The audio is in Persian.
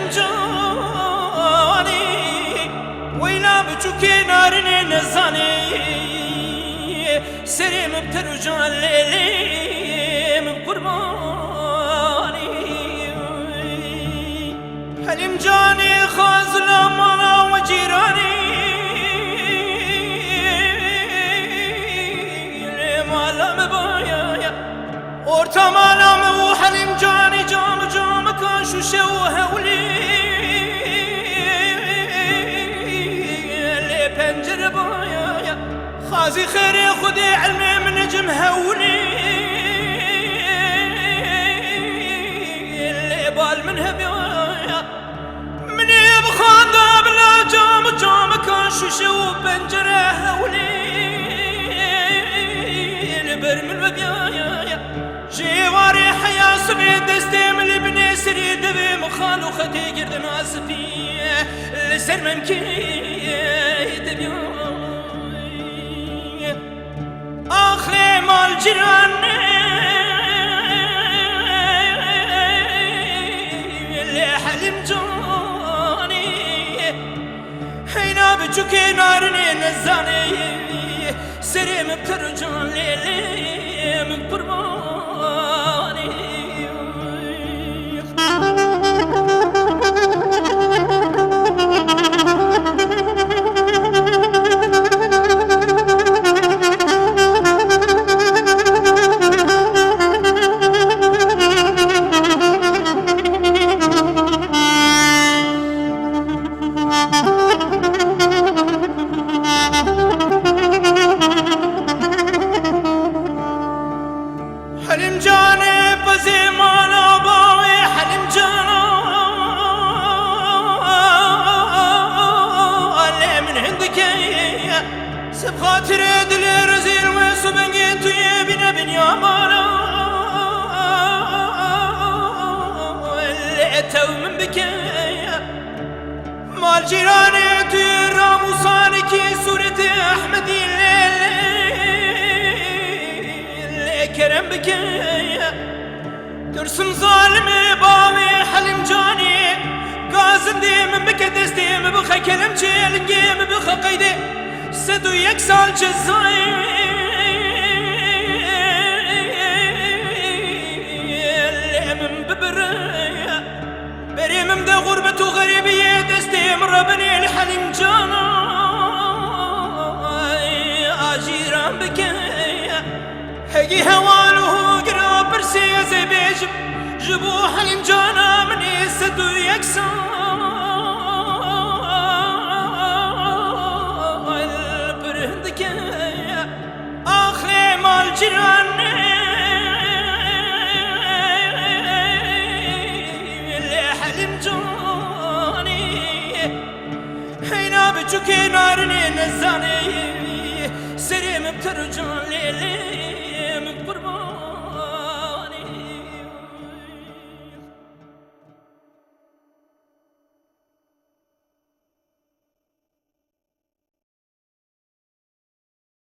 جاني ويلا بچوكي نارني نزاني سري مبترجان ليلي من قرباني حلم جاني خازل مانا وجيراني مالا مبايا orta malam وحلم جاني جام كان شوشة وهولي اللي بنجر بايا خازي خيري خدي علمي من نجم هولي اللي بال منها بيايا من يبخاض بلا جام كان شوشة وبنجر هولي البر من بيايا جواري حيا سمي دستي من البني سري دبي مخال وخدي قرد ناسفي لسر ممكن دبي آخي مال جيران اللي حلم جاني حينا بجوكي نارني نزاني سري مبترجان ليلي من قربان حلم جاني بزيمان باوي حلم جاني اللي من عندك سبخاطر دل رزيل وسبنجيت يبنا بنيامانا اللي اتو من بكايا مال جيراني تيرا موسانكي سورة احمدي كرم بكيا درسم ظالمي باوي حلم جاني قازم دي من بك دستي مبخ كلم جيلنجي مبخ قيدي سدو يكسال جزاي اللي من ببريا بري من ده غربة وغريبية دستي من ربني الحلم جاني اجيران بكيا هجي هواله قراب برسي زي بيجب جبو حلم جانا من يسدو يكسال برهندك آخي مال جيران اللي حلم جاني حينا بجوكي نارني نزاني سري مبترجان ليلي